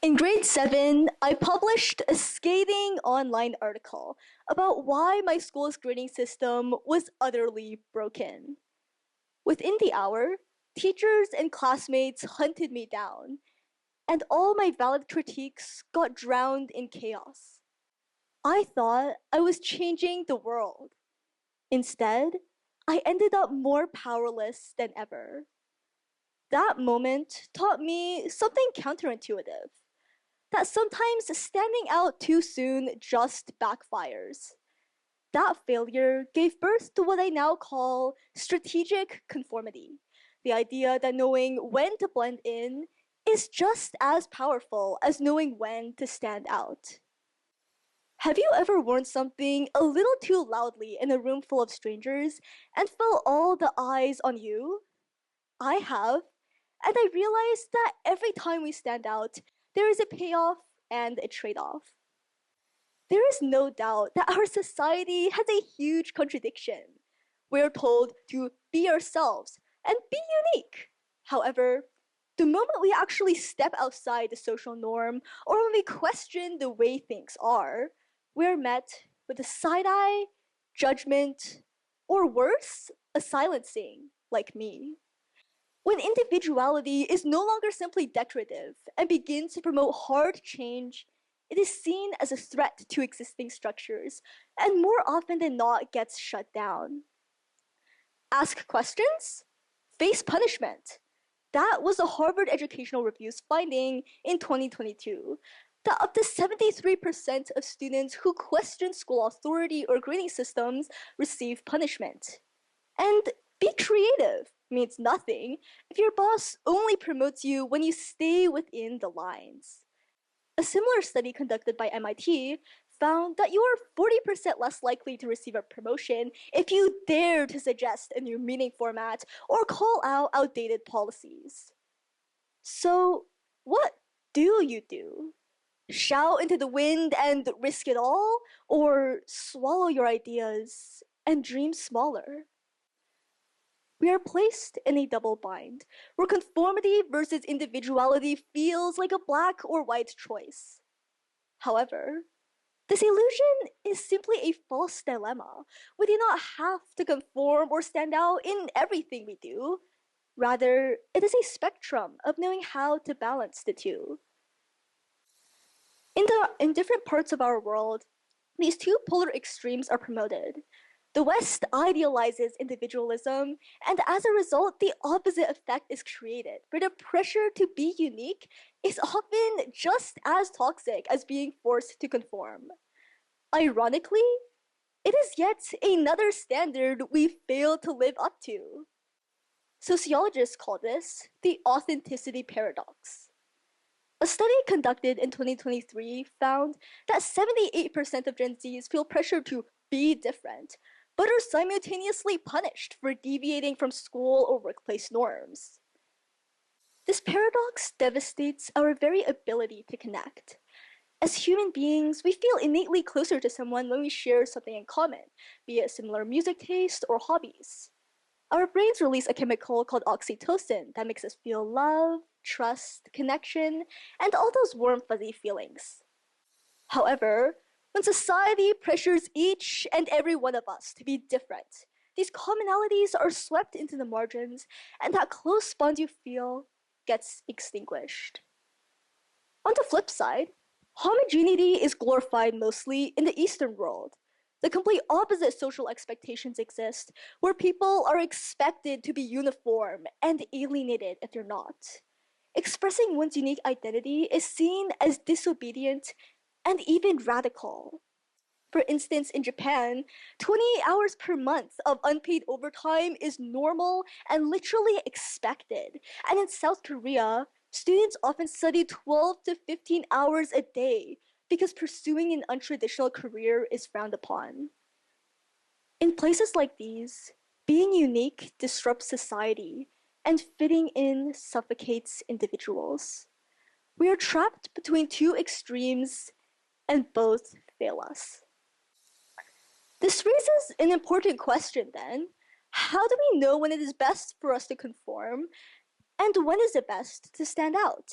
In grade 7, I published a scathing online article about why my school's grading system was utterly broken. Within the hour, teachers and classmates hunted me down, and all my valid critiques got drowned in chaos. I thought I was changing the world. Instead, I ended up more powerless than ever. That moment taught me something counterintuitive, that sometimes standing out too soon just backfires. That failure gave birth to what I now call strategic conformity, the idea that knowing when to blend in is just as powerful as knowing when to stand out. Have you ever worn something a little too loudly in a room full of strangers and felt all the eyes on you? I have, and I realized that every time we stand out, there is a payoff and a trade-off. There is no doubt that our society has a huge contradiction. We're told to be ourselves and be unique. However, the moment we actually step outside the social norm or when we question the way things are, we're met with a side-eye, judgment, or worse, a silencing, like me. When individuality is no longer simply decorative and begins to promote hard change, it is seen as a threat to existing structures and more often than not gets shut down. Ask questions? Face punishment. That was the Harvard Educational Review's finding in 2022, that up to 73% of students who question school authority or grading systems receive punishment. And be creative means nothing if your boss only promotes you when you stay within the lines. A similar study conducted by MIT found that you are 40% less likely to receive a promotion if you dare to suggest a new meeting format or call out outdated policies. So, what do you do? Shout into the wind and risk it all? Or swallow your ideas and dream smaller? We are placed in a double bind, where conformity versus individuality feels like a black or white choice. However, this illusion is simply a false dilemma. We do not have to conform or stand out in everything we do. Rather, it is a spectrum of knowing how to balance the two. In different parts of our world, these two polar extremes are promoted. The West idealizes individualism, and as a result, the opposite effect is created, where the pressure to be unique is often just as toxic as being forced to conform. Ironically, it is yet another standard we fail to live up to. Sociologists call this the authenticity paradox. A study conducted in 2023 found that 78% of Gen Zs feel pressure to be different, but are simultaneously punished for deviating from school or workplace norms. This paradox devastates our very ability to connect. As human beings, we feel innately closer to someone when we share something in common, be it similar music taste or hobbies. Our brains release a chemical called oxytocin that makes us feel love, trust, connection, and all those warm, fuzzy feelings. However, when society pressures each and every one of us to be different, these commonalities are swept into the margins, and that close bond you feel gets extinguished. On the flip side, homogeneity is glorified mostly in the Eastern world. The complete opposite social expectations exist, where people are expected to be uniform and alienated if they're not. Expressing one's unique identity is seen as disobedient and even radical. For instance, in Japan, 28 hours per month of unpaid overtime is normal and literally expected. And in South Korea, students often study 12 to 15 hours a day because pursuing an untraditional career is frowned upon. In places like these, being unique disrupts society, and fitting in suffocates individuals. We are trapped between two extremes, and both fail us. This raises an important question then. How do we know when it is best for us to conform, and when is it best to stand out?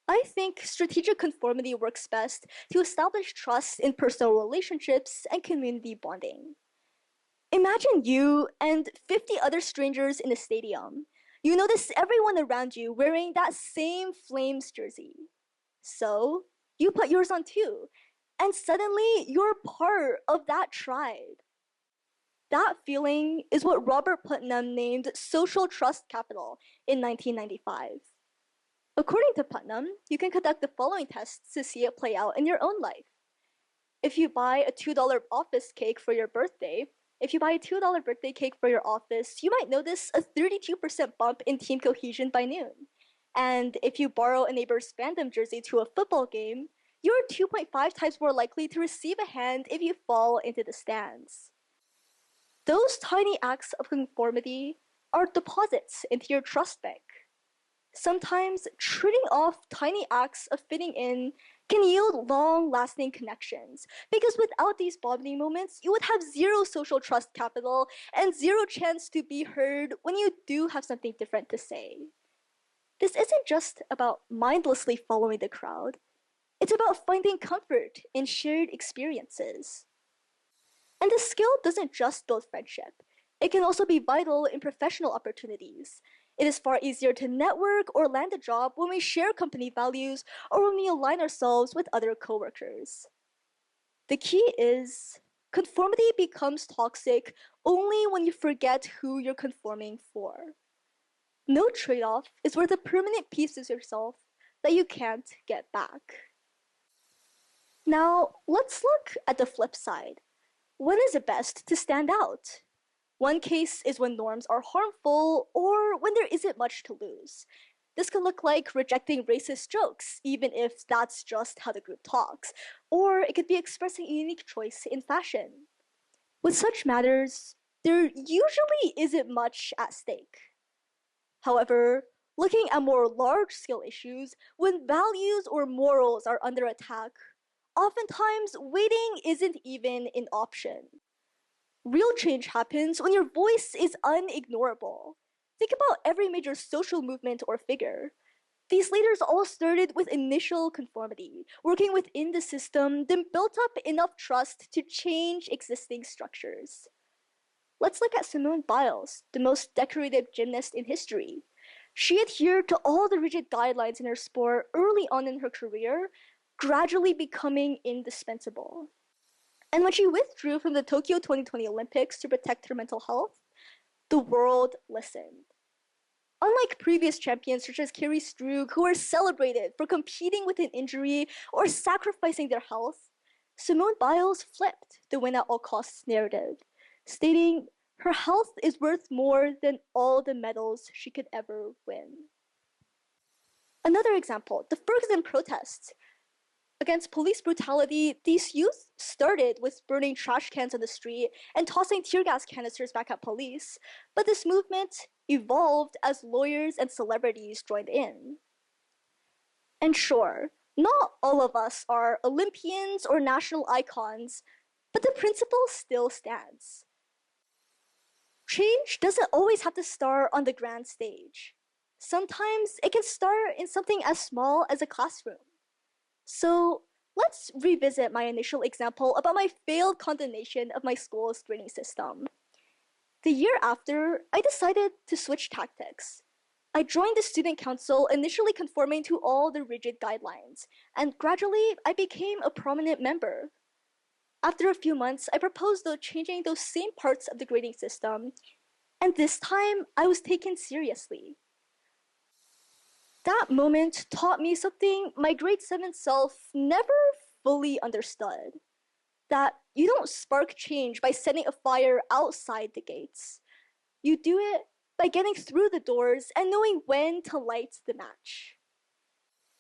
I think strategic conformity works best to establish trust in personal relationships and community bonding. Imagine you and 50 other strangers in a stadium. You notice everyone around you wearing that same Flames jersey. So, you put yours on too, and suddenly you're part of that tribe. That feeling is what Robert Putnam named social trust capital in 1995. According to Putnam, you can conduct the following tests to see it play out in your own life. If you buy a $2 office cake for your birthday, if you buy a $2 birthday cake for your office, you might notice a 32% bump in team cohesion by noon. And if you borrow a neighbor's fandom jersey to a football game, you're 2.5 times more likely to receive a hand if you fall into the stands. Those tiny acts of conformity are deposits into your trust bank. Sometimes trading off tiny acts of fitting in can yield long-lasting connections, because without these bonding moments, you would have zero social trust capital and zero chance to be heard when you do have something different to say. This isn't just about mindlessly following the crowd. It's about finding comfort in shared experiences. And the skill doesn't just build friendship. It can also be vital in professional opportunities. It is far easier to network or land a job when we share company values or when we align ourselves with other coworkers. The key is conformity becomes toxic only when you forget who you're conforming for. No trade-off is worth a permanent piece of yourself that you can't get back. Now, let's look at the flip side. When is it best to stand out? One case is when norms are harmful or when there isn't much to lose. This could look like rejecting racist jokes, even if that's just how the group talks, or it could be expressing a unique choice in fashion. With such matters, there usually isn't much at stake. However, looking at more large-scale issues, when values or morals are under attack, oftentimes waiting isn't even an option. Real change happens when your voice is unignorable. Think about every major social movement or figure. These leaders all started with initial conformity, working within the system, then built up enough trust to change existing structures. Let's look at Simone Biles, the most decorated gymnast in history. She adhered to all the rigid guidelines in her sport early on in her career, gradually becoming indispensable. And when she withdrew from the Tokyo 2020 Olympics to protect her mental health, the world listened. Unlike previous champions such as Carrie Strug, who were celebrated for competing with an injury or sacrificing their health, Simone Biles flipped the win at all costs narrative, stating her health is worth more than all the medals she could ever win. Another example, the Ferguson protests. Against police brutality, these youth started with burning trash cans on the street and tossing tear gas canisters back at police, but this movement evolved as lawyers and celebrities joined in. And sure, not all of us are Olympians or national icons, but the principle still stands. Change doesn't always have to start on the grand stage. Sometimes it can start in something as small as a classroom. So let's revisit my initial example about my failed condemnation of my school's grading system. The year after, I decided to switch tactics. I joined the student council, initially conforming to all the rigid guidelines, and gradually I became a prominent member. After a few months, I proposed changing those same parts of the grading system, and this time I was taken seriously. That moment taught me something my grade 7 self never fully understood. That you don't spark change by setting a fire outside the gates. You do it by getting through the doors and knowing when to light the match.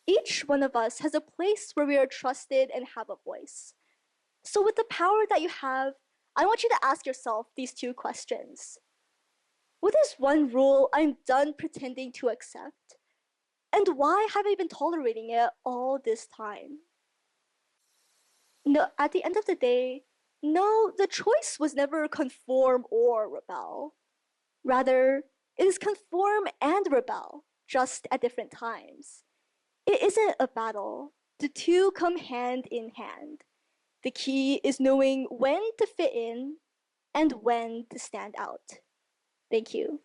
Each one of us has a place where we are trusted and have a voice. So with the power that you have, I want you to ask yourself these two questions. What is one rule I'm done pretending to accept? And why have I been tolerating it all this time? No, at the end of the day, no, the choice was never conform or rebel. Rather, it is conform and rebel, just at different times. It isn't a battle. The two come hand in hand. The key is knowing when to fit in and when to stand out. Thank you.